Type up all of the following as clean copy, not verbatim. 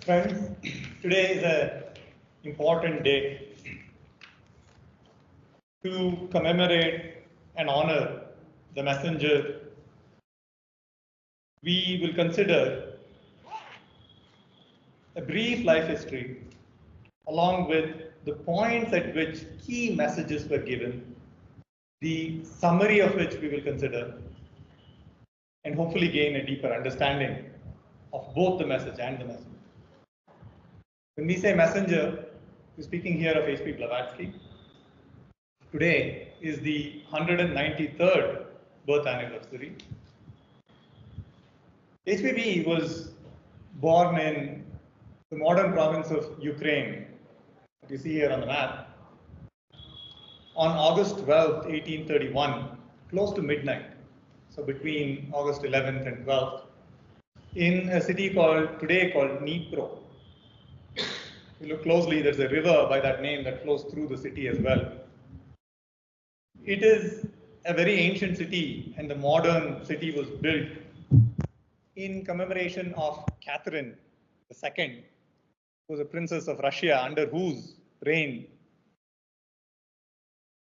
Friends, today is an important day to commemorate and honor the messenger. We will consider a brief life history along with the points at which key messages were given, the summary of which we will consider, and hopefully gain a deeper understanding of both the message and the messenger. When we say messenger, we're speaking here of H.P. Blavatsky. Today is the 193rd birth anniversary. HPB was born in the modern province of Ukraine, that you see here on the map, on August 12th, 1831, close to midnight, so between August 11th and 12th, in a city today called Dnipro. If you look closely, there's a river by that name that flows through the city as well. It is a very ancient city, and the modern city was built in commemoration of Catherine II, who was a princess of Russia, under whose reign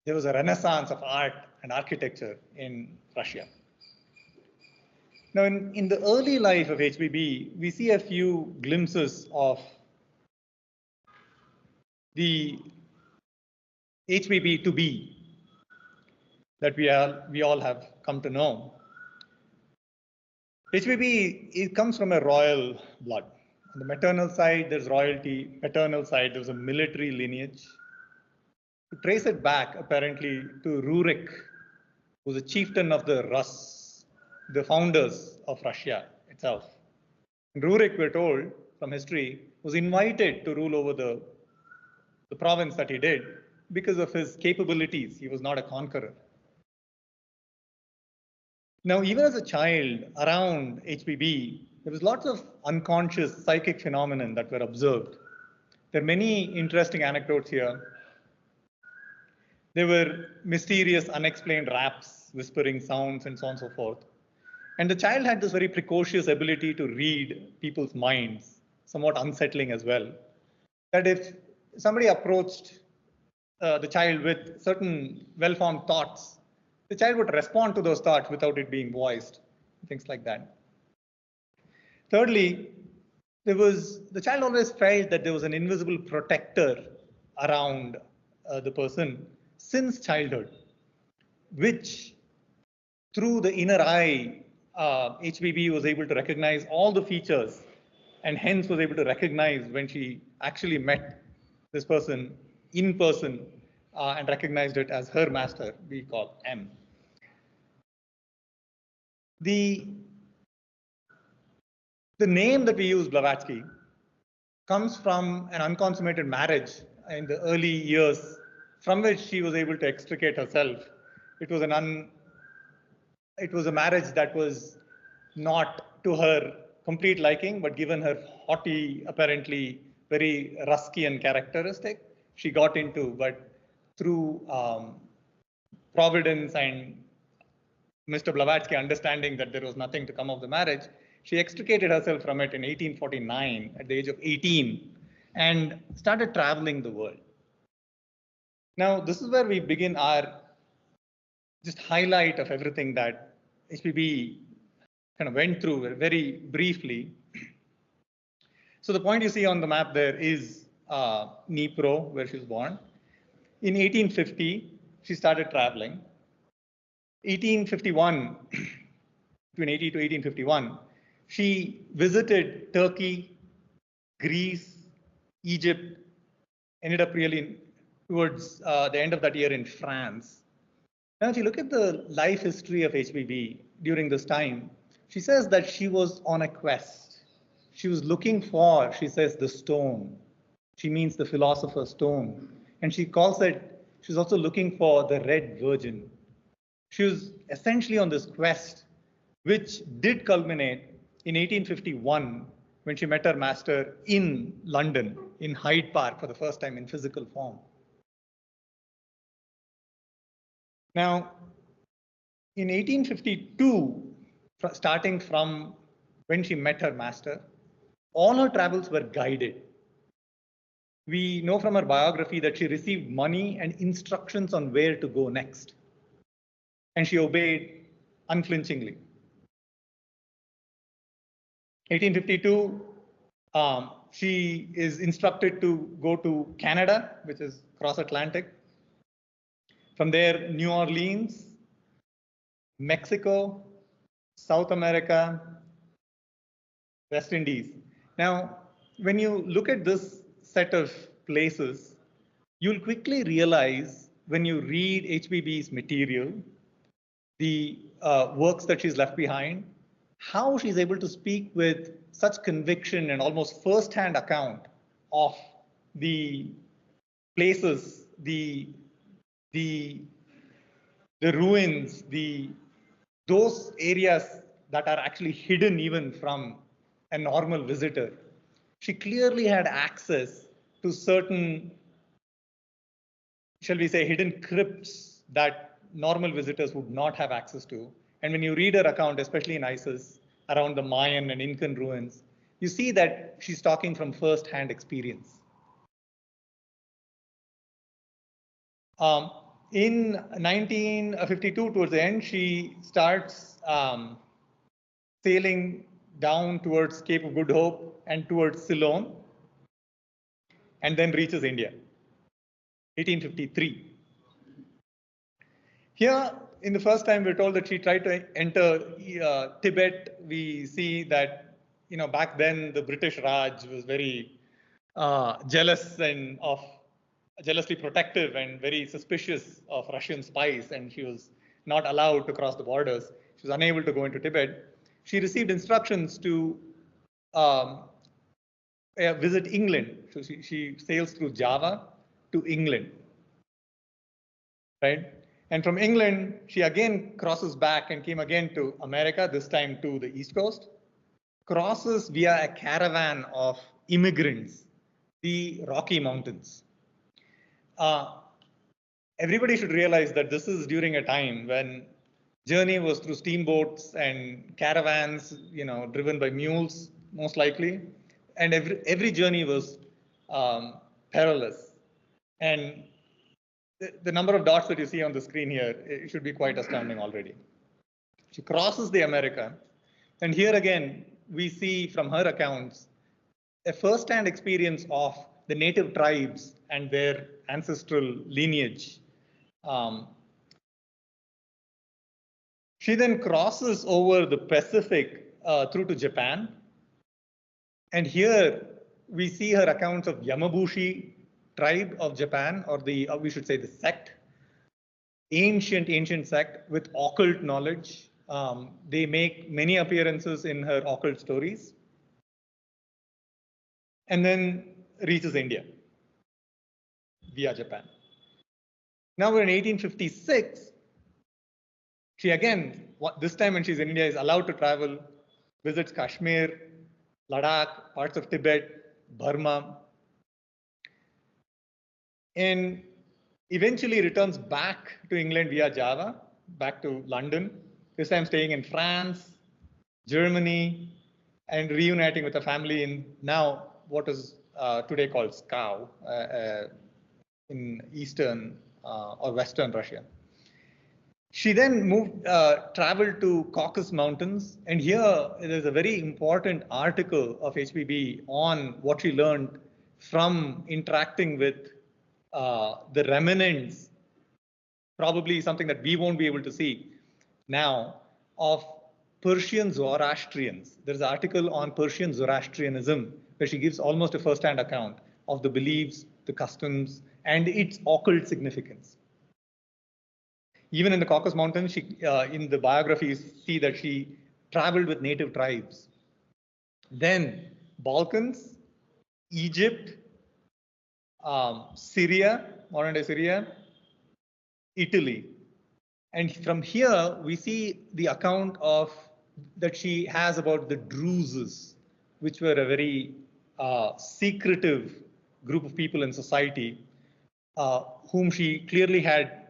there was a renaissance of art and architecture in Russia. Now, in the early life of HBB, we see a few glimpses of the HBB to be that we all have come to know. HBB, it comes from a royal blood. On the maternal side, there's royalty. Paternal side, there's a military lineage. To trace it back, apparently, to Rurik, who was a chieftain of the Rus, the founders of Russia itself. And Rurik, we're told from history, was invited to rule over the province that he did because of his capabilities. He was not a conqueror. Now, even as a child around HBB, there was lots of unconscious psychic phenomenon that were observed. There are many interesting anecdotes here. There were mysterious, unexplained raps, whispering sounds, and so on and so forth. And the child had this very precocious ability to read people's minds, somewhat unsettling as well. That if somebody approached the child with certain well-formed thoughts, the child would respond to those thoughts without it being voiced, things like that. Thirdly, the child always felt that there was an invisible protector around the person since childhood, which through the inner eye, HBB was able to recognize all the features and hence was able to recognize when she actually met this person in person and recognized it as her master, we call M. The name that we use, Blavatsky, comes from an unconsummated marriage in the early years from which she was able to extricate herself. It was a marriage that was not to her complete liking, but given her haughty, apparently very Ruskian characteristic, she got into, but through providence and Mr. Blavatsky understanding that there was nothing to come of the marriage, she extricated herself from it in 1849 at the age of 18 and started traveling the world. Now, this is where we begin our just highlight of everything that HPB kind of went through very briefly. So the point you see on the map there is Dnipro, where she was born. In 1850, she started traveling. 1851, between 80 to 1851, she visited Turkey, Greece, Egypt, ended up really towards the end of that year in France. Now, if you look at the life history of HBB during this time, she says that she was on a quest. She was looking for, she says, the stone. She means the philosopher's stone. And she calls it, she's also looking for the red virgin. She was essentially on this quest, which did culminate in 1851 when she met her master in London, in Hyde Park for the first time in physical form. Now, in 1852, starting from when she met her master, All her travels were guided. We know from her biography that she received money and instructions on where to go next. And she obeyed unflinchingly. 1852, she is instructed to go to Canada, which is cross Atlantic. From there, New Orleans, Mexico, South America, West Indies. Now, when you look at this set of places, you'll quickly realize when you read HBB's material, the works that she's left behind, how she's able to speak with such conviction and almost first-hand account of the places, the ruins, those areas that are actually hidden even from a normal visitor. She clearly had access to certain, shall we say, hidden crypts that normal visitors would not have access to. And when you read her account, especially in Isis, around the Mayan and Incan ruins, you see that she's talking from first-hand experience. In 1952, towards the end, she starts sailing down towards Cape of Good Hope and towards Ceylon, and then reaches India, 1853. Here, in the first time, we're told that she tried to enter Tibet. We see that, back then the British Raj was very jealous and jealously protective and very suspicious of Russian spies, and she was not allowed to cross the borders. She was unable to go into Tibet. She received instructions to visit England. So she sails through Java to England, right? And from England, she again crosses back and came again to America, this time to the East Coast, crosses via a caravan of immigrants, the Rocky Mountains. Everybody should realize that this is during a time when journey was through steamboats and caravans, driven by mules, most likely. And every journey was perilous. And the number of dots that you see on the screen here, it should be quite astounding already. She crosses the America. And here again, we see from her accounts a first-hand experience of the native tribes and their ancestral lineage. She then crosses over the Pacific through to Japan. And here we see her accounts of Yamabushi tribe of Japan, or we should say the sect, ancient sect with occult knowledge. They make many appearances in her occult stories. And then reaches India via Japan. Now we're in 1856. She again, this time when she's in India, is allowed to travel, visits Kashmir, Ladakh, parts of Tibet, Burma, and eventually returns back to England via Java, back to London, this time staying in France, Germany, and reuniting with a family in now what is today called Moscow in eastern or western Russia. She then traveled to Caucasus Mountains, and here there's a very important article of HBB on what she learned from interacting with the remnants, probably something that we won't be able to see now, of Persian Zoroastrians. There's an article on Persian Zoroastrianism where she gives almost a first-hand account of the beliefs, the customs, and its occult significance. Even in the Caucasus Mountains, in the biographies, see that she traveled with native tribes. Then Balkans, Egypt, Syria, modern-day Syria, Italy. And from here, we see the account of that she has about the Druzes, which were a very secretive group of people in society, whom she clearly had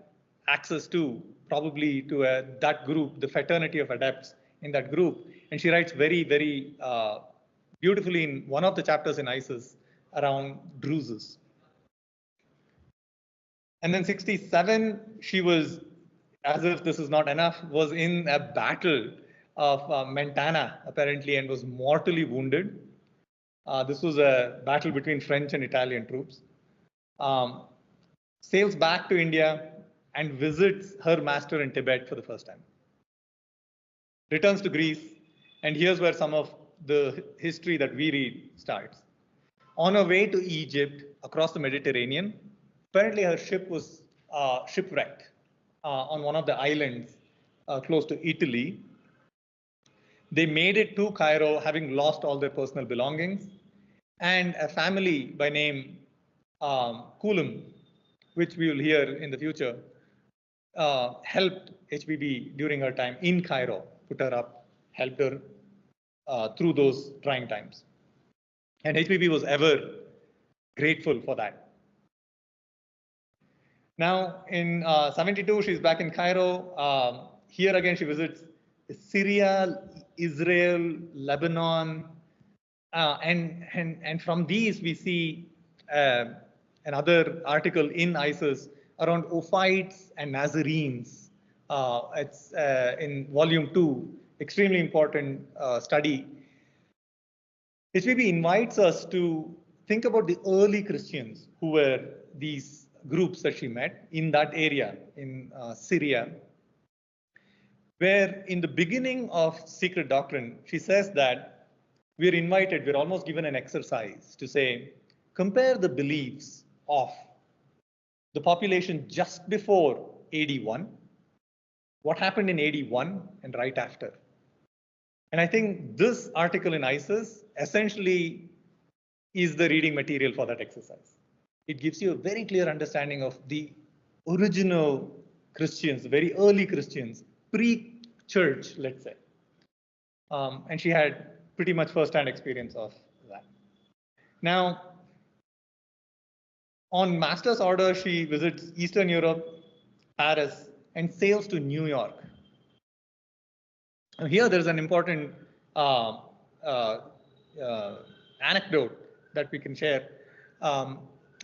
access to, probably to that group, the fraternity of adepts in that group. And she writes very, very beautifully in one of the chapters in Isis around Druses. And then 67, she was, as if this is not enough, was in a battle of Mentana, apparently, and was mortally wounded. This was a battle between French and Italian troops. Sails back to India and visits her master in Tibet for the first time. Returns to Greece, and here's where some of the history that we read starts. On her way to Egypt, across the Mediterranean, apparently her ship was shipwrecked on one of the islands close to Italy. They made it to Cairo, having lost all their personal belongings, and a family by name Coulomb, which we will hear in the future, helped HBB during her time in Cairo, put her up, helped her through those trying times. And HBB was ever grateful for that. Now, in 72, she's back in Cairo. Here again, she visits Syria, Israel, Lebanon, and from these we see another article in Isis around Ophites and Nazarenes. It's in volume 2, extremely important study. HBB invites us to think about the early Christians who were these groups that she met in that area in Syria, where in the beginning of Secret Doctrine, she says that we're invited, we're almost given an exercise to say, compare the beliefs of the population just before AD 1, what happened in AD 1 and right after. And I think this article in Isis essentially is the reading material for that exercise. It gives you a very clear understanding of the original Christians, the very early Christians, pre-church, let's say. And she had pretty much first-hand experience of that. Now, on master's order, she visits Eastern Europe, Paris, and sails to New York. Now, here there's an important anecdote that we can share.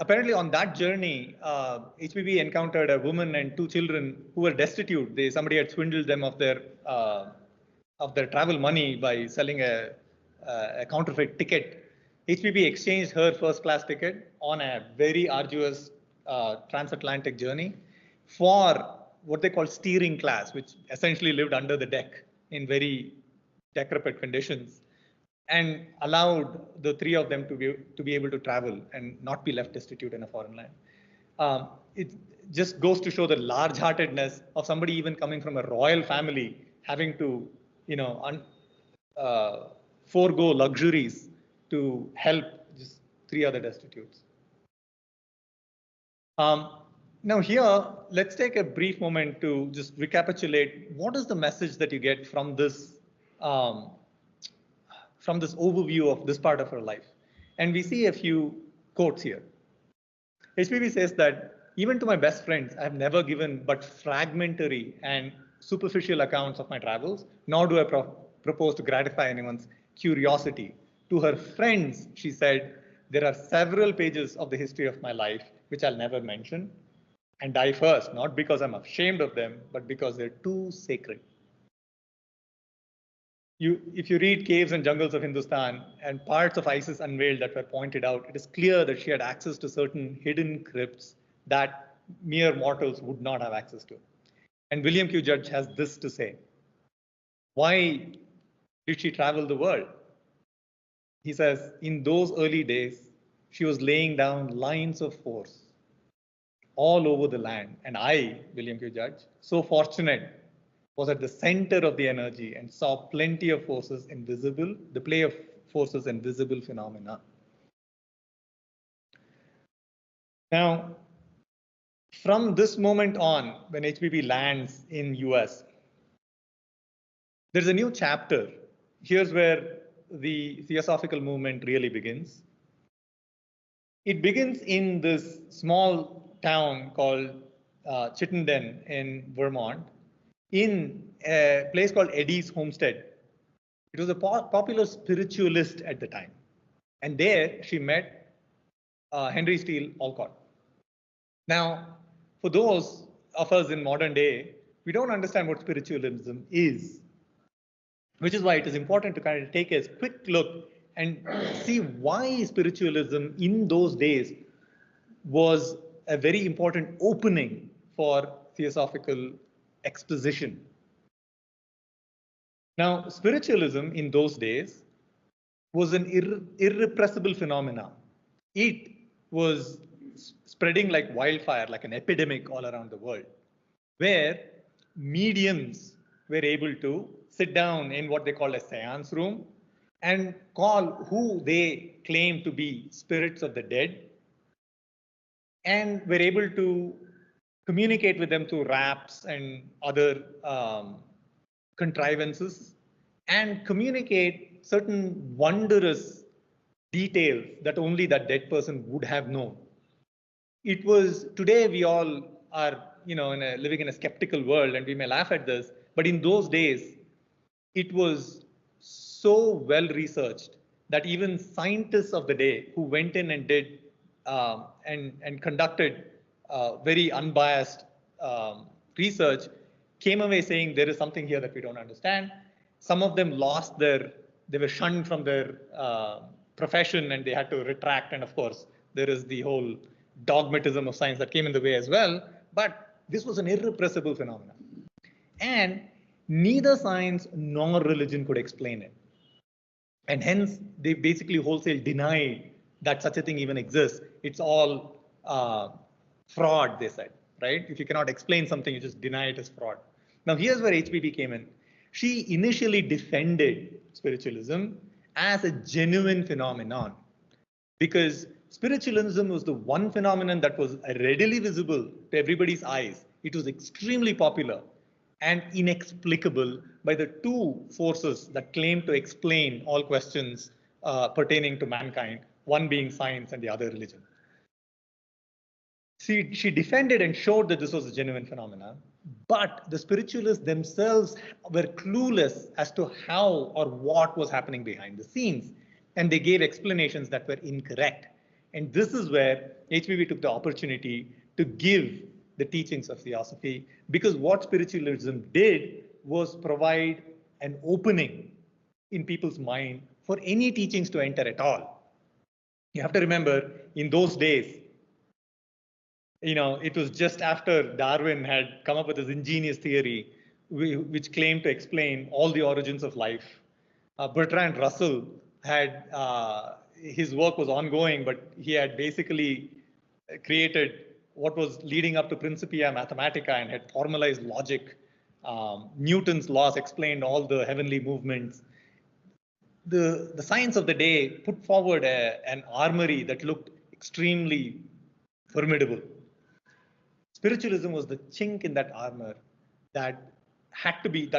Apparently on that journey, HBB encountered a woman and 2 children who were destitute. Somebody had swindled them of their travel money by selling a counterfeit ticket. HBB exchanged her first-class ticket on a very arduous transatlantic journey for what they call steering class, which essentially lived under the deck in very decrepit conditions, and allowed the 3 of them to be able to travel and not be left destitute in a foreign land. It just goes to show the large-heartedness of somebody even coming from a royal family having to, forego luxuries to help just 3 other destitutes. Now here, let's take a brief moment to just recapitulate what is the message that you get from this overview of this part of her life. And we see a few quotes here. HBB says that even to my best friends, I have never given but fragmentary and superficial accounts of my travels, nor do I propose to gratify anyone's curiosity. To her friends, she said, there are several pages of the history of my life which I'll never mention and die first, not because I'm ashamed of them, but because they're too sacred. If you read Caves and Jungles of Hindustan and parts of Isis Unveiled that were pointed out, it is clear that she had access to certain hidden crypts that mere mortals would not have access to. And William Q. Judge has this to say. Why did she travel the world? He says, in those early days, she was laying down lines of force all over the land. And I, William Q. Judge, so fortunate, was at the center of the energy and saw plenty of forces invisible, the play of forces and visible phenomena. Now, from this moment on, when HBB lands in US, there's a new chapter. Here's where the theosophical movement really begins. It begins in this small town called Chittenden in Vermont, in a place called Eddie's Homestead. It was a popular spiritualist at the time. And there she met Henry Steele Olcott. Now, for those of us in modern day, we don't understand what spiritualism is, which is why it is important to kind of take a quick look and see why spiritualism in those days was a very important opening for theosophical exposition. Now, spiritualism in those days was an irrepressible phenomenon. It was spreading like wildfire, like an epidemic all around the world, where mediums were able to sit down in what they call a seance room and call who they claim to be spirits of the dead, and were able to communicate with them through raps and other contrivances, and communicate certain wondrous details that only that dead person would have known. It was, today we all are, living in a skeptical world, and we may laugh at this, but in those days, it was so well researched that even scientists of the day who went in and did and conducted very unbiased research came away saying there is something here that we don't understand. Some of them they were shunned from their profession and they had to retract. And of course, there is the whole dogmatism of science that came in the way as well. But this was an irrepressible phenomenon. And neither science nor religion could explain it. And hence, they basically wholesale denied that such a thing even exists. It's all fraud, they said, right? If you cannot explain something, you just deny it as fraud. Now, here's where HPB came in. She initially defended spiritualism as a genuine phenomenon, because spiritualism was the one phenomenon that was readily visible to everybody's eyes. It was extremely popular and inexplicable by the two forces that claim to explain all questions pertaining to mankind, one being science and the other religion. She defended and showed that this was a genuine phenomenon, but the spiritualists themselves were clueless as to how or what was happening behind the scenes, and they gave explanations that were incorrect. And this is where HPB took the opportunity to give the teachings of theosophy, because what spiritualism did was provide an opening in people's mind for any teachings to enter at all. You have to remember, in those days, it was just after Darwin had come up with his ingenious theory, which claimed to explain all the origins of life. Bertrand Russell had, his work was ongoing, but he had basically created what was leading up to Principia Mathematica and had formalized logic. Newton's laws explained all the heavenly movements. The science of the day put forward an armory that looked extremely formidable. Spiritualism was the chink in that armor that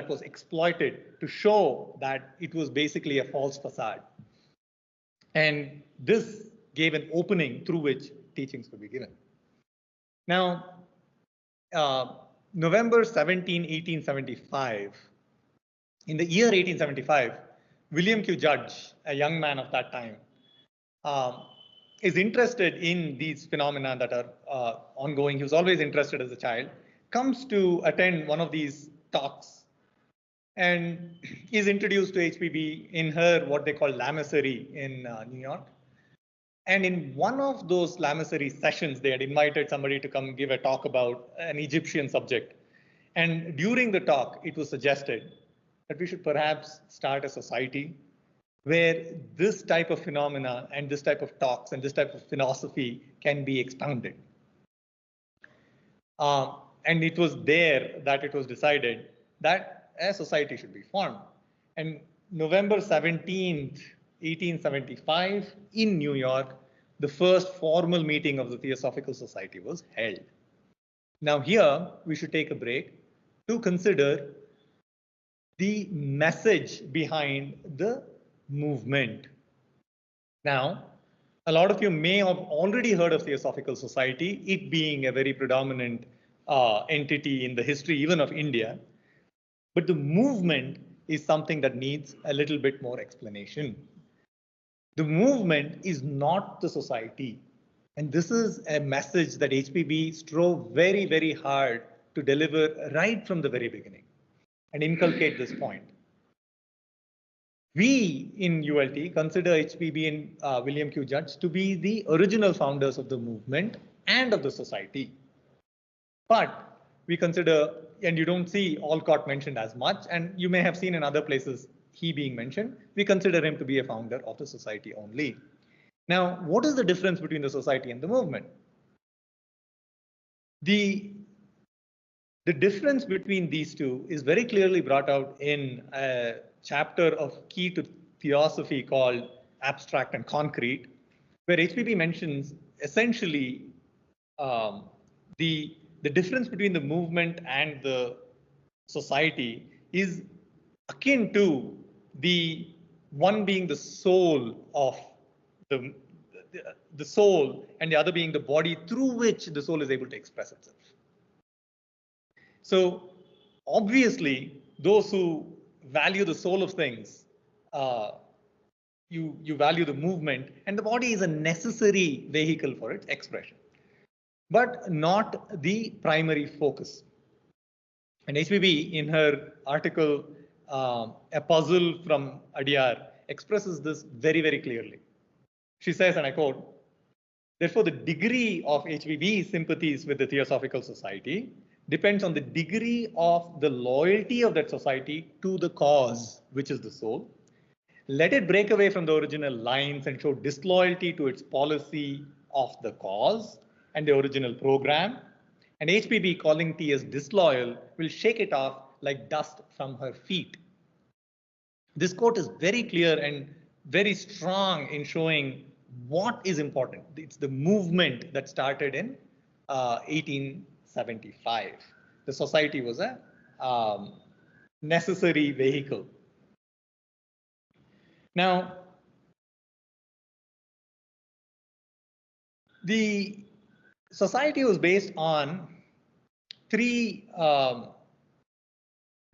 was exploited to show that it was basically a false facade. And this gave an opening through which teachings could be given. Now, November 17, 1875, in the year 1875, William Q. Judge, a young man of that time, is interested in these phenomena that are ongoing. He was always interested as a child, comes to attend one of these talks and is introduced to HPB in her what they call Lamasery in New York. And in one of those Lamasery sessions, they had invited somebody to come give a talk about an Egyptian subject. And during the talk, it was suggested that we should perhaps start a society where this type of phenomena and this type of talks and this type of philosophy can be expounded. And it was there that it was decided that a society should be formed. And November 17th, 1875, in New York, the first formal meeting of the Theosophical Society was held. Now here, we should take a break to consider the message behind the movement. Now, a lot of you may have already heard of Theosophical Society, it being a very predominant entity in the history even of India. But the movement is something that needs a little bit more explanation. The movement is not the society. And this is a message that HPB strove very, very hard to deliver right from the very beginning and inculcate this point. We in ULT consider HPB and William Q. Judge to be the original founders of the movement and of the society. But we consider, and you don't see Alcott mentioned as much, and you may have seen in other places he being mentioned, we consider him to be a founder of the society only. Now, what is the difference between the society and the movement? The difference between these two is very clearly brought out in a chapter of Key to Theosophy called Abstract and Concrete, where HPB mentions essentially the difference between the movement and the society is akin to the one being the soul of the soul and the other being the body through which the soul is able to express itself. So obviously, those who value the soul of things, you value the movement, and the body is a necessary vehicle for its expression, but not the primary focus. And HPB, in her article, A Puzzle from Adyar, expresses this very, very clearly. She says, and I quote, "Therefore, the degree of HPB's sympathies with the Theosophical Society depends on the degree of the loyalty of that society to the cause, which is the soul. Let it break away from the original lines and show disloyalty to its policy of the cause and the original program. And HPB, calling TS disloyal, will shake it off like dust from her feet." This quote is very clear and very strong in showing what is important. It's the movement that started in 1875. The society was a necessary vehicle. Now, the society was based on three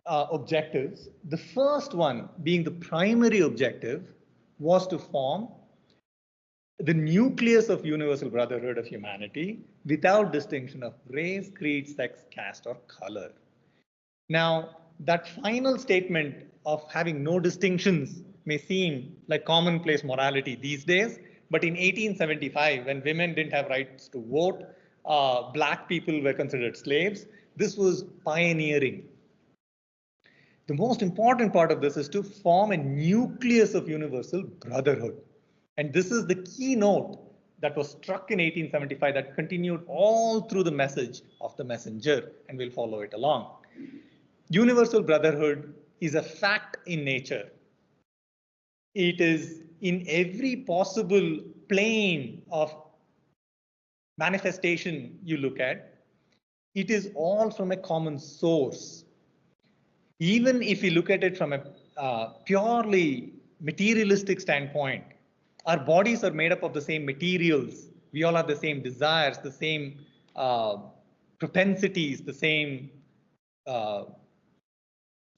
objectives. The first one being the primary objective was to form the nucleus of Universal Brotherhood of humanity without distinction of race, creed, sex, caste, or color. Now, that final statement of having no distinctions may seem like commonplace morality these days, but in 1875, when women didn't have rights to vote, black people were considered slaves, this was pioneering. The most important part of this is to form a nucleus of Universal Brotherhood. And this is the keynote that was struck in 1875 that continued all through the message of the messenger, and we'll follow it along. Universal Brotherhood is a fact in nature. It is in every possible plane of manifestation you look at. It is all from a common source. Even if you look at it from a purely materialistic standpoint, our bodies are made up of the same materials. We all have the same desires, the same propensities, the same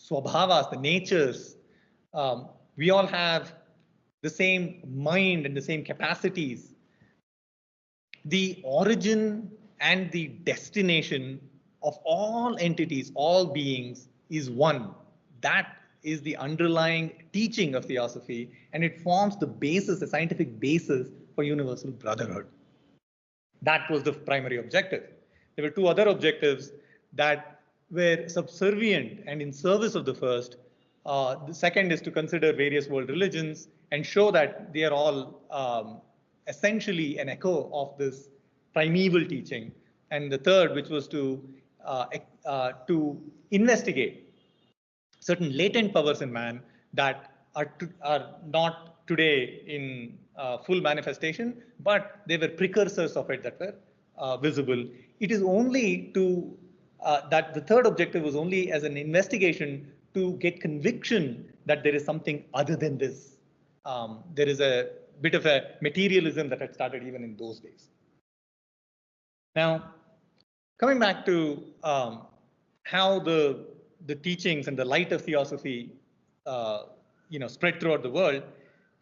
swabhavas, the natures. We all have the same mind and the same capacities. The origin and the destination of all entities, all beings, is one. That is the underlying teaching of Theosophy, and it forms the basis, the scientific basis for Universal Brotherhood. That was the primary objective. There were two other objectives that were subservient and in service of the first. The second is to consider various world religions and show that they are all essentially an echo of this primeval teaching. And the third, which was to investigate certain latent powers in man that are not today in full manifestation, but they were precursors of it that were visible. It is only to that the third objective was only as an investigation to get conviction that there is something other than this. There is a bit of a materialism that had started even in those days. Now, coming back to how the teachings and the light of Theosophy spread throughout the world.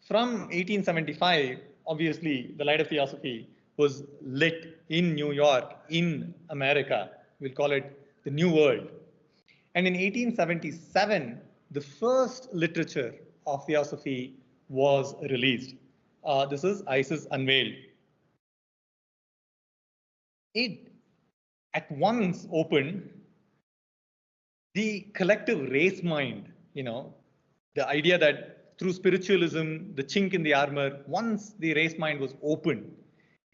From 1875, obviously, the light of theosophy was lit in New York, in America. We'll call it the New World. And in 1877, the first literature of theosophy was released. This is Isis Unveiled. It at once opened the collective race mind, the idea that through spiritualism, the chink in the armor, once the race mind was opened,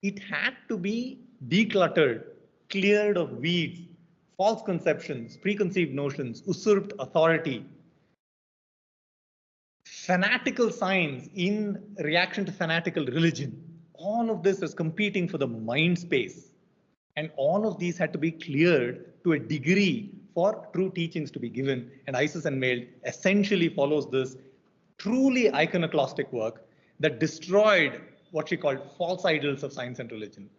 it had to be decluttered, cleared of weeds, false conceptions, preconceived notions, usurped authority, fanatical science in reaction to fanatical religion. All of this was competing for the mind space. And all of these had to be cleared to a degree for true teachings to be given. And Isis Unveiled essentially follows this truly iconoclastic work that destroyed what she called false idols of science and religion.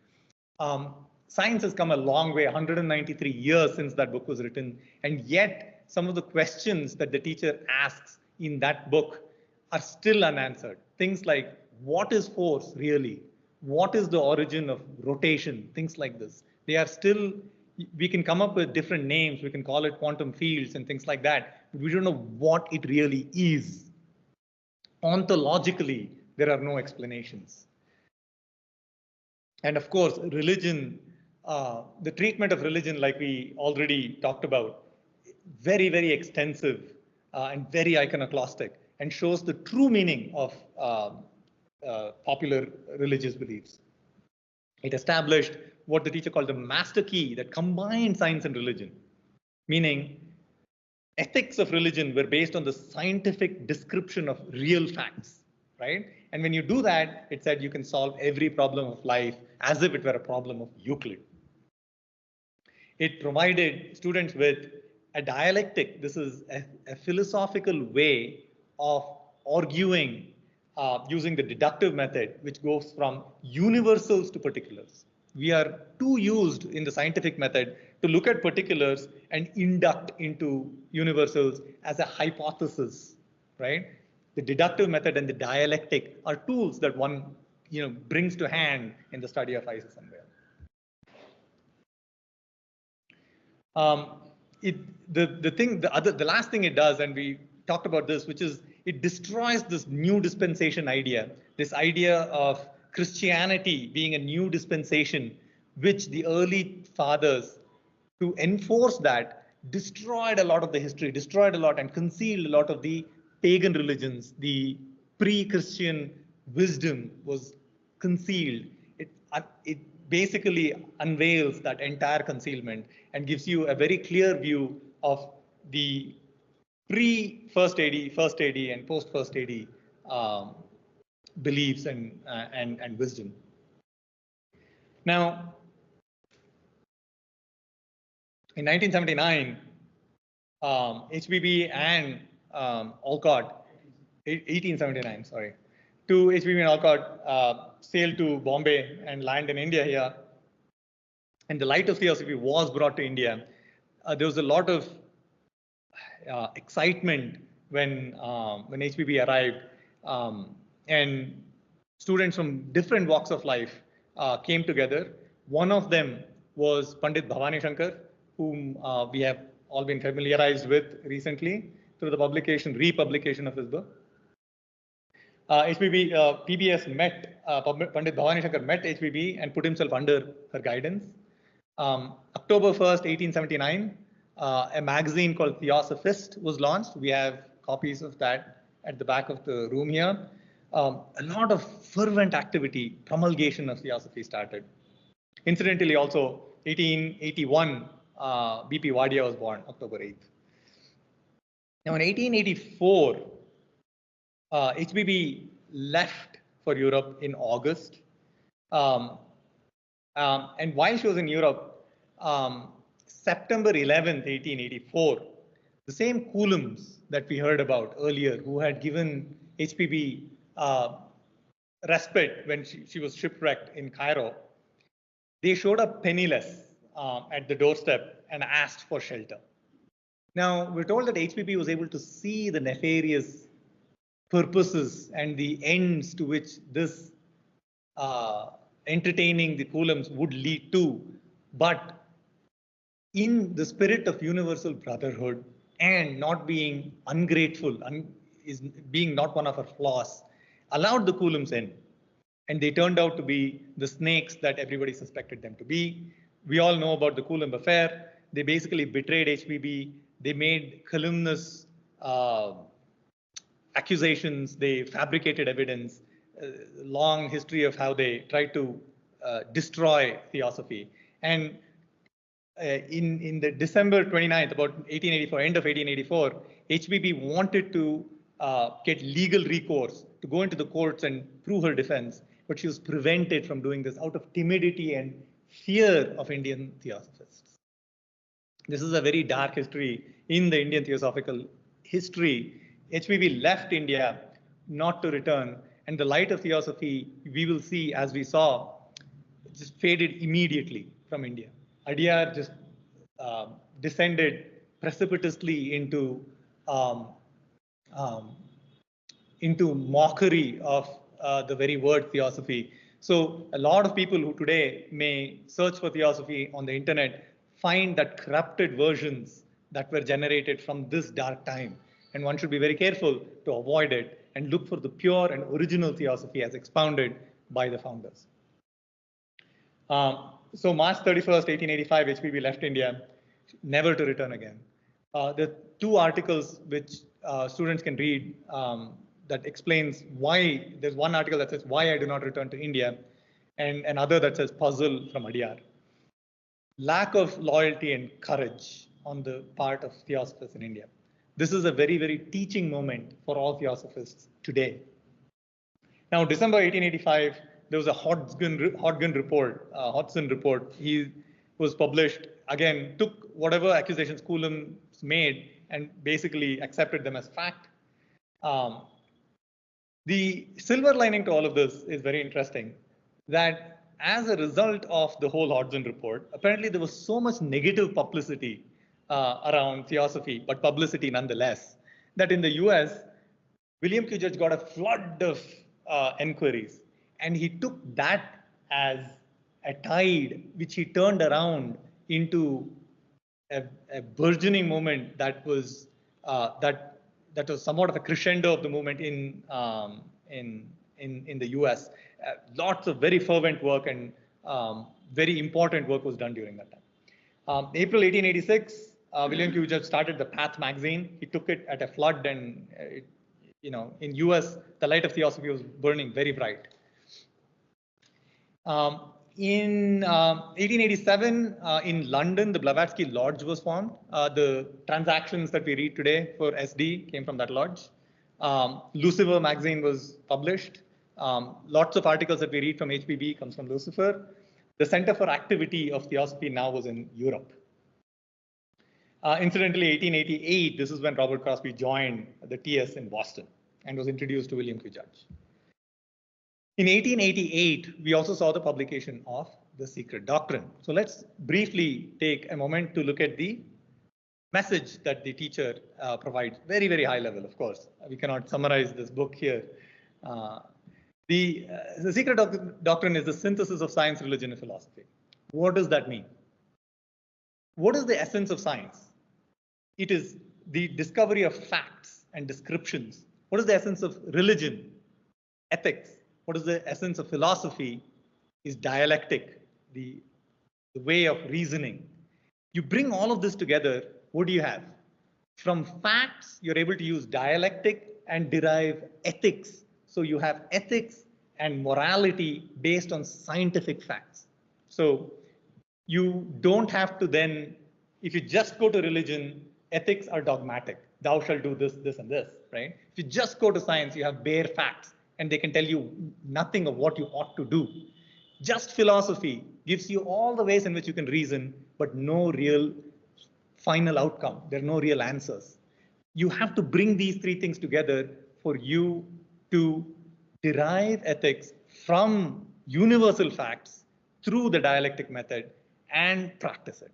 Science has come a long way, 193 years since that book was written. And yet, some of the questions that the teacher asks in that book are still unanswered. Things like, what is force really? What is the origin of rotation? Things like this. They are still, we can come up with different names. We can call it quantum fields and things like that. But we don't know what it really is. Ontologically, there are no explanations. And of course, religion, the treatment of religion, like we already talked about, very, very extensive and very iconoclastic, and shows the true meaning of popular religious beliefs. It established what the teacher called the master key that combined science and religion, meaning ethics of religion were based on the scientific description of real facts, right? And when you do that, it said you can solve every problem of life as if it were a problem of Euclid. It provided students with a dialectic. This is a philosophical way of arguing using the deductive method, which goes from universals to particulars. We are too used in the scientific method to look at particulars and induct into universals as a hypothesis, right? The deductive method and the dialectic are tools that one brings to hand in the study of Isis Unveiled. The last thing it does, and we talked about this, which is it destroys this new dispensation idea, this idea of Christianity being a new dispensation, which the early fathers, to enforce that, destroyed a lot of the history, destroyed a lot and concealed a lot of the pagan religions. The pre-Christian wisdom was concealed. It basically unveils that entire concealment and gives you a very clear view of the pre-First AD, First AD, and post-First AD beliefs and wisdom. Now, in 1979, HBB and Alcott, 1879, sorry, HBB and Alcott sailed to Bombay and land in India here. And the light of theosophy was brought to India. There was a lot of excitement when HBB arrived, and students from different walks of life came together. One of them was Pandit Bhavani Shankar, whom we have all been familiarized with recently through the republication of his book. PBS met, Pandit Bhavani Shankar met HBB and put himself under her guidance. October 1st, 1879, a magazine called Theosophist was launched. We have copies of that at the back of the room here. A lot of fervent activity, promulgation of theosophy started. Incidentally, also 1881, BP Wadia was born, October 8th. Now in 1884, HBB left for Europe in August. And while she was in Europe, September 11th, 1884, the same Coulombs that we heard about earlier, who had given HBB respite when she was shipwrecked in Cairo, they showed up penniless at the doorstep and asked for shelter. Now, we're told that HPB was able to see the nefarious purposes and the ends to which this entertaining the Coulomps would lead to, but in the spirit of universal brotherhood and not being ungrateful, is being not one of our flaws, allowed the Coulomps in. And they turned out to be the snakes that everybody suspected them to be. We all know about the Coulomb affair. They basically betrayed HPB. They made calumnious accusations. They fabricated evidence. Long history of how they tried to destroy theosophy. And in the December 29th, about 1884, end of 1884, HBB wanted to get legal recourse to go into the courts and prove her defense, but she was prevented from doing this out of timidity and fear of Indian theosophists. This is a very dark history in the Indian theosophical history. HBB left India not to return, and the light of theosophy, we will see, as we saw, just faded immediately from India. Adyar just descended precipitously into mockery of the very word theosophy. So a lot of people who today may search for theosophy on the internet find that corrupted versions that were generated from this dark time. And one should be very careful to avoid it and look for the pure and original theosophy as expounded by the founders. So March 31st, 1885, HPB left India, never to return again. There are two articles which students can read that explains why. There's one article that says why I do not return to India, and another that says puzzle from Adyar. Lack of loyalty and courage on the part of theosophists in India. This is a very, very teaching moment for all theosophists today. Now, December 1885, there was a Hodgson report. He was published, again, took whatever accusations Coulomb made and basically accepted them as fact. The silver lining to all of this is very interesting, that as a result of the whole Hodgson report, apparently there was so much negative publicity around theosophy, but publicity nonetheless, that in the US, William Q. Judge got a flood of enquiries, and he took that as a tide which he turned around into a burgeoning moment that was that was somewhat of a crescendo of the movement in the US. Lots of very fervent work and very important work was done during that time. April 1886, William Q. Judge started the Path magazine. He took it at a flood, and in US, the light of theosophy was burning very bright. In 1887, in London, the Blavatsky Lodge was formed. The transactions that we read today for SD came from that lodge. Lucifer magazine was published. Lots of articles that we read from HPB comes from Lucifer. The Center for Activity of Theosophy now was in Europe. Incidentally, 1888, this is when Robert Crosby joined the TS in Boston and was introduced to William Q. Judge. In 1888, we also saw the publication of The Secret Doctrine. So let's briefly take a moment to look at the message that the teacher provides. Very, very high level, of course. We cannot summarize this book here. The Secret Doctrine is the synthesis of science, religion, and philosophy. What does that mean? What is the essence of science? It is the discovery of facts and descriptions. What is the essence of religion? Ethics. What is the essence of philosophy? Is dialectic, the way of reasoning. You bring all of this together, what do you have? From facts, you're able to use dialectic and derive ethics. So you have ethics and morality based on scientific facts. So you don't have to then, if you just go to religion, ethics are dogmatic. Thou shalt do this, this, and this, right? If you just go to science, you have bare facts, and they can tell you nothing of what you ought to do. Just philosophy gives you all the ways in which you can reason, but no real final outcome. There are no real answers. You have to bring these three things together for you to derive ethics from universal facts through the dialectic method and practice it.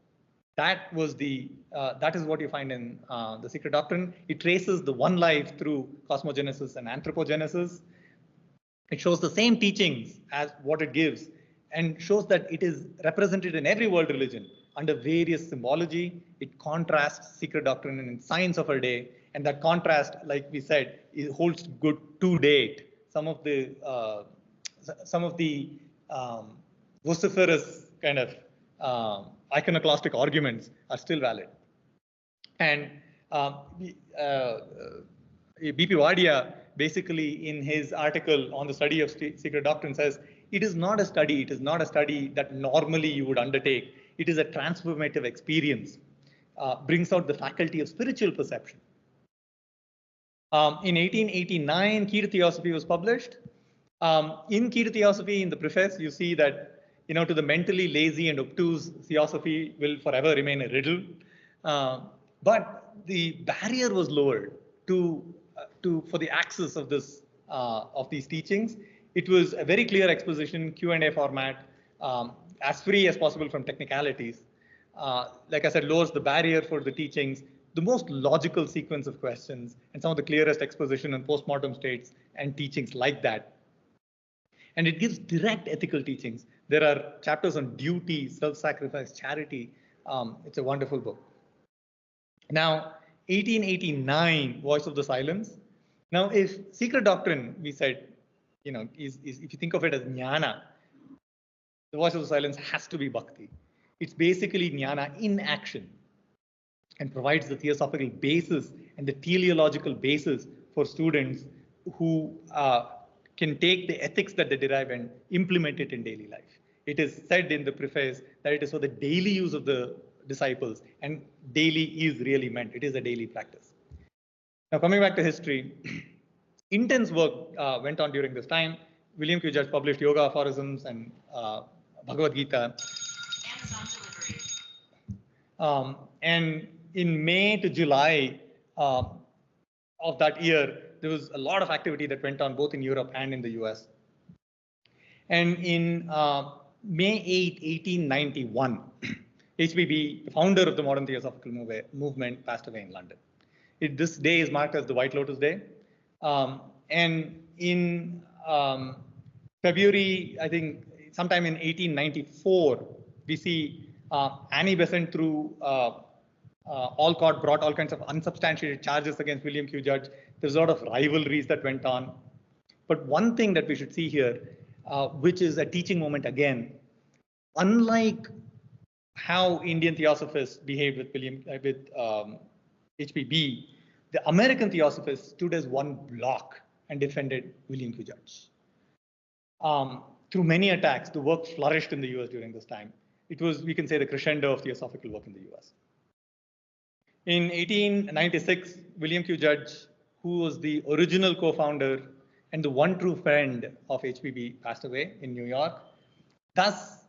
That is what you find in the Secret Doctrine. It traces the one life through cosmogenesis and anthropogenesis. It shows the same teachings as what it gives, and shows that it is represented in every world religion under various symbology. It contrasts Secret Doctrine and science of our day, and that contrast, like we said, holds good to date. Some of the vociferous kind of iconoclastic arguments are still valid. And B.P. Wadia, basically in his article on the study of Secret Doctrine, says, it is not a study that normally you would undertake. It is a transformative experience, brings out the faculty of spiritual perception. In 1889, Key to Theosophy was published. In Key to Theosophy, in the preface, you see that, to the mentally lazy and obtuse, theosophy will forever remain a riddle. But the barrier was lowered for the access of these teachings. It was a very clear exposition, Q&A format, as free as possible from technicalities. Like I said, lowers the barrier for the teachings, the most logical sequence of questions, and some of the clearest exposition in postmortem states and teachings like that. And it gives direct ethical teachings. There are chapters on duty, self-sacrifice, charity. It's a wonderful book. Now, 1889, Voice of the Silence. Now, if Secret Doctrine, we said, if you think of it as jnana, the Voice of the Silence has to be bhakti. It's basically jnana in action, and provides the theosophical basis and the teleological basis for students who can take the ethics that they derive and implement it in daily life. It is said in the preface that it is for the daily use of the disciples, and daily is really meant. It is a daily practice. Now, coming back to history, intense work went on during this time. William Q. Judge published Yoga Aphorisms and Bhagavad Gita. Amazon delivery. And in May to July of that year, there was a lot of activity that went on both in Europe and in the US. And in May 8, 1891, HBB, the founder of the modern theosophical movement, passed away in London. This day is marked as the White Lotus Day. And in February, I think sometime in 1894, we see Annie Besant through Alcott brought all kinds of unsubstantiated charges against William Q. Judge. There's a lot of rivalries that went on. But one thing that we should see here, which is a teaching moment again, unlike how Indian theosophists behaved with HBB, the American theosophists stood as one block and defended William Q. Judge. Through many attacks, the work flourished in the US during this time. It was, we can say, the crescendo of theosophical work in the US. In 1896, William Q. Judge, who was the original co-founder and the one true friend of HBB, passed away in New York. Thus,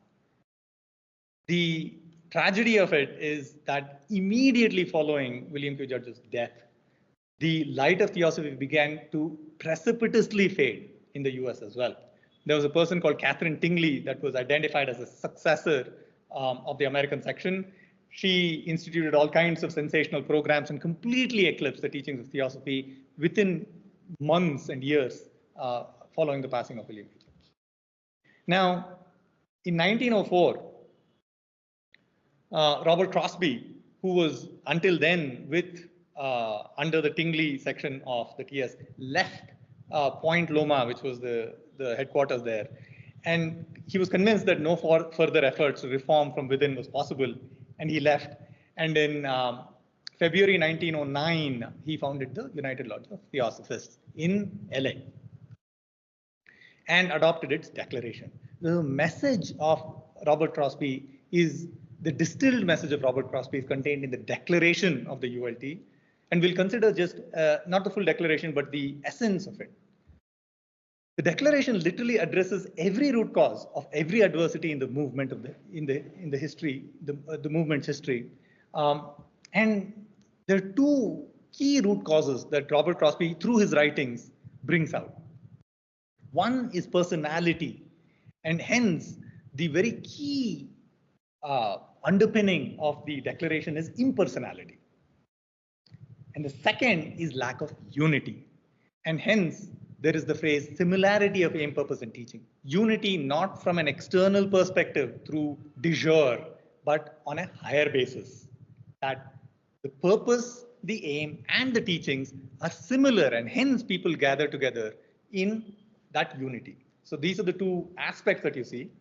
the tragedy of it is that immediately following William Q. Judge's death, the light of theosophy began to precipitously fade in the US as well. There was a person called Catherine Tingley that was identified as a successor of the American section. She instituted all kinds of sensational programs and completely eclipsed the teachings of theosophy within months and years following the passing of William Q. Judge. Now, in 1904, Robert Crosby, who was until then with under the Tingley section of the TS, left Point Loma, which was the headquarters there. And he was convinced that no further efforts to reform from within was possible, and he left. And in February 1909, he founded the United Lodge of Theosophists in LA and adopted its declaration. The message of Robert Crosby is, the distilled message of Robert Crosby is contained in the declaration of the ULT, and we'll consider just not the full declaration, but the essence of it. The declaration literally addresses every root cause of every adversity in the movement of the history, the movement's history. And there are two key root causes that Robert Crosby, through his writings, brings out. One is personality, and hence the very key underpinning of the declaration is impersonality. And the second is lack of unity. And hence, there is the phrase similarity of aim, purpose, and teaching. Unity not from an external perspective through de jure, but on a higher basis. That the purpose, the aim, and the teachings are similar, and hence people gather together in that unity. So these are the two aspects that you see.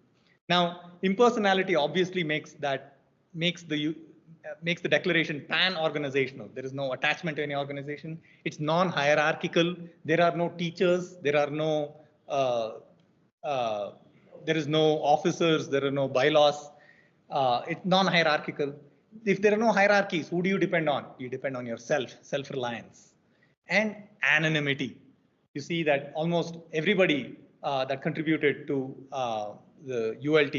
Now, impersonality obviously makes the declaration pan-organizational. There is no attachment to any organization. It's non-hierarchical. There are no teachers. There is no officers. There are no bylaws. It's non-hierarchical. If there are no hierarchies, who do you depend on? You depend on yourself, self-reliance, and anonymity. You see that almost everybody that contributed to the ULT,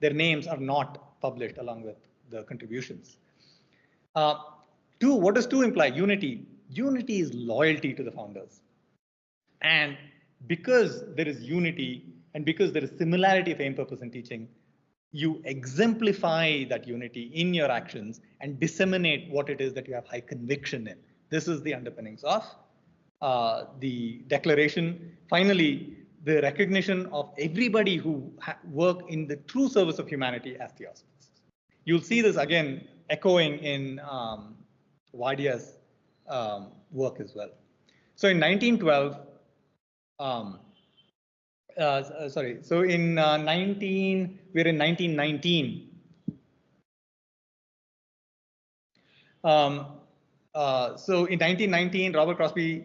their names are not published along with the contributions. Two, what does two imply? Unity. Unity is loyalty to the founders. And because there is unity and because there is similarity of aim, purpose, and teaching, you exemplify that unity in your actions and disseminate what it is that you have high conviction in. This is the underpinnings of the declaration. Finally, the recognition of everybody who work in the true service of humanity as theosophists. You'll see this again echoing in Wadia's work as well. So in 1912, so in we're in 1919. So in 1919, Robert Crosby,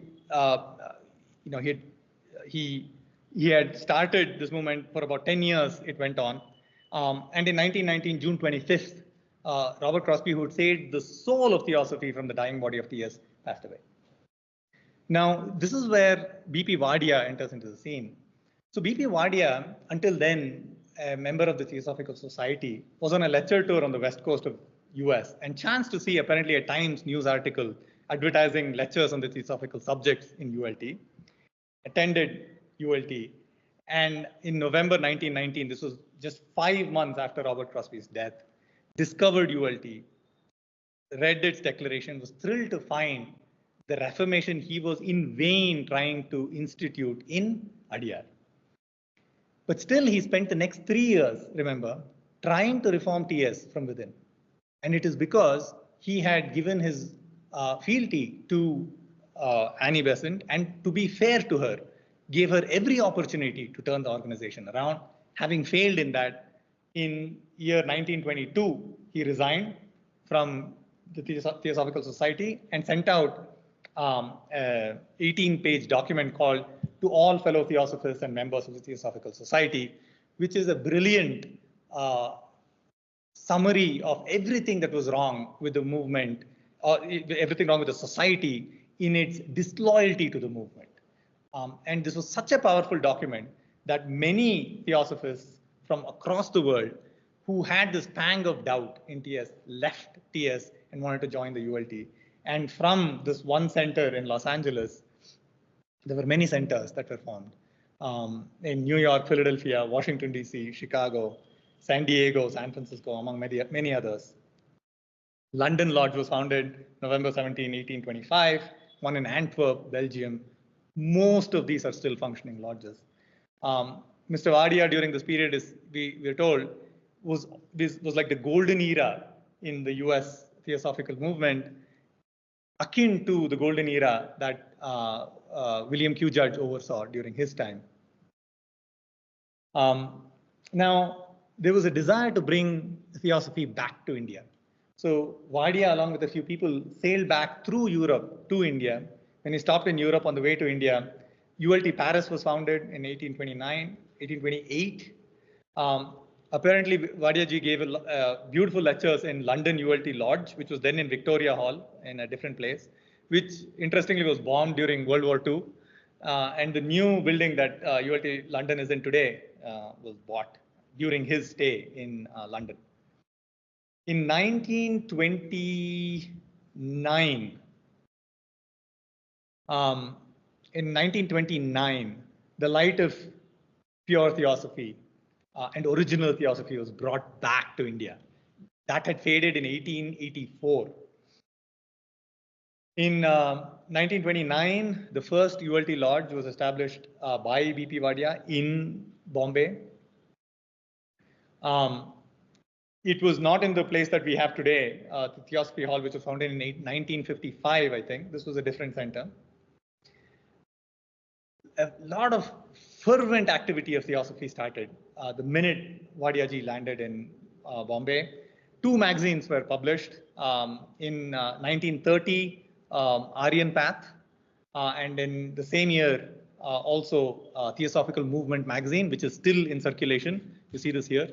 he had started this movement for about 10 years. It went on, and in 1919, June 25th, Robert Crosby, who had saved the soul of theosophy from the dying body of TS, passed away. Now, this is where B.P. Wadia enters into the scene. So B.P. Wadia, until then a member of the Theosophical Society, was on a lecture tour on the west coast of US and chanced to see apparently a Times news article advertising lectures on the theosophical subjects in ULT, attended ULT, and in November 1919, this was just 5 months after Robert Crosby's death, discovered ULT, read its declaration, was thrilled to find the reformation he was in vain trying to institute in Adyar. But still, he spent the next 3 years, remember, trying to reform TS from within. And it is because he had given his fealty to Annie Besant, and to be fair to her, gave her every opportunity to turn the organization around. Having failed in that, in year 1922, he resigned from the Theosophical Society and sent out an 18-page document called To All Fellow Theosophists and Members of the Theosophical Society, which is a brilliant summary of everything that was wrong with the movement, or everything wrong with the society in its disloyalty to the movement. And this was such a powerful document that many theosophists from across the world who had this pang of doubt in TS left TS and wanted to join the ULT. And from this one center in Los Angeles, there were many centers that were formed in New York, Philadelphia, Washington, D.C., Chicago, San Diego, San Francisco, among many others. London Lodge was founded November 17, 1825, one in Antwerp, Belgium. Most of these are still functioning lodges. Mr. Wadia during this period we are told, was like the golden era in the US theosophical movement, akin to the golden era that William Q. Judge oversaw during his time. Now, there was a desire to bring theosophy back to India. So Wadia, along with a few people, sailed back through Europe to India. When he stopped in Europe on the way to India, ULT Paris was founded in 1828. Apparently, Wadia ji gave beautiful lectures in London ULT Lodge, which was then in Victoria Hall in a different place, which interestingly was bombed during World War II. And the new building that ULT London is in today was bought during his stay in London. In 1929, the light of pure theosophy and original theosophy was brought back to India. That had faded in 1884. In 1929, the first ULT Lodge was established by B.P. Wadia in Bombay. It was not in the place that we have today, the Theosophy Hall, which was founded in 1955, I think. This was a different center. A lot of fervent activity of Theosophy started the minute Wadiaji landed in Bombay. 2 magazines were published in 1930, Aryan Path, and in the same year, also Theosophical Movement magazine, which is still in circulation. You see this here.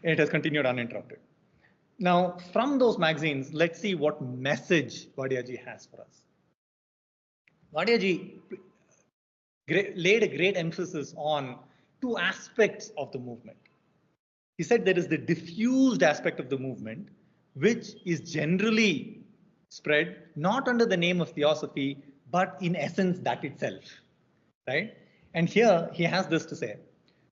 It has continued uninterrupted. Now, from those magazines, let's see what message Wadiaji has for us. Wadiaji laid a great emphasis on 2 aspects of the movement. He said there is the diffused aspect of the movement, which is generally spread not under the name of theosophy, but in essence that itself, right? And here he has this to say: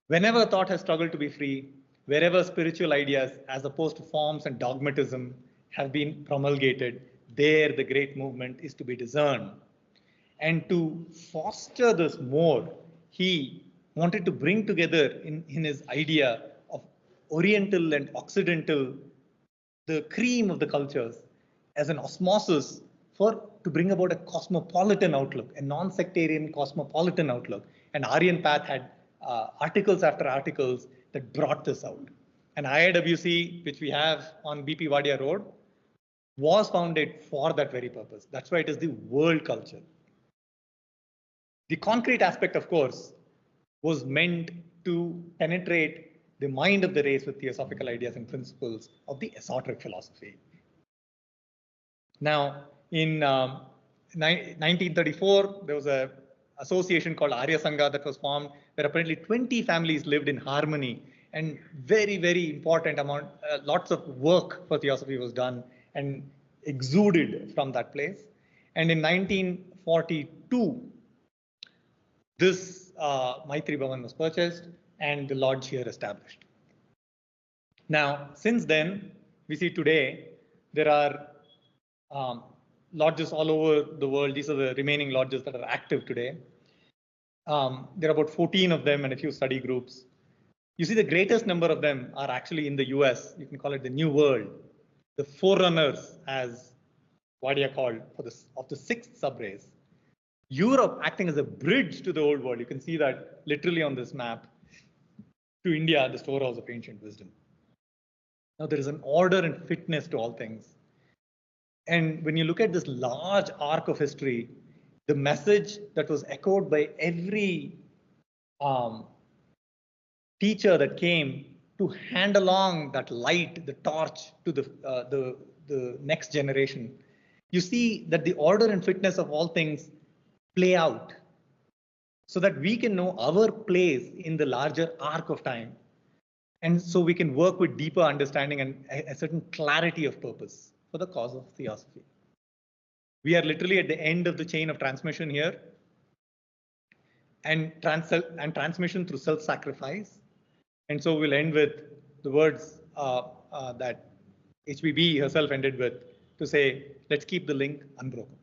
whenever thought has struggled to be free, wherever spiritual ideas as opposed to forms and dogmatism have been promulgated, there the great movement is to be discerned. And to foster this more, he wanted to bring together in his idea of Oriental and Occidental, the cream of the cultures, as an osmosis to bring about a cosmopolitan outlook, a non-sectarian cosmopolitan outlook. And Aryan Path had articles after articles that brought this out. And IIWC, which we have on BP Wadia Road, was founded for that very purpose. That's why it is the world culture. The concrete aspect, of course, was meant to penetrate the mind of the race with theosophical ideas and principles of the esoteric philosophy. Now, in 1934, there was an association called Arya Sangha that was formed, where apparently 20 families lived in harmony, and very, very important amount, lots of work for theosophy was done and exuded from that place. And in 1942, this Maitri Bhavan was purchased and the lodge here established. Now, since then, we see today there are lodges all over the world. These are the remaining lodges that are active today. There are about 14 of them and a few study groups. You see the greatest number of them are actually in the US. You can call it the New World. The forerunners, as Wadia called, of the 6th subrace. Europe acting as a bridge to the old world. You can see that literally on this map. To India, the storehouse of ancient wisdom. Now there is an order and fitness to all things. And when you look at this large arc of history, the message that was echoed by every teacher that came to hand along that light, the torch to the next generation, you see that the order and fitness of all things play out so that we can know our place in the larger arc of time. And so we can work with deeper understanding and a certain clarity of purpose for the cause of theosophy. We are literally at the end of the chain of transmission here, and transmission through self-sacrifice. And so we'll end with the words that HBB herself ended with, to say, let's keep the link unbroken.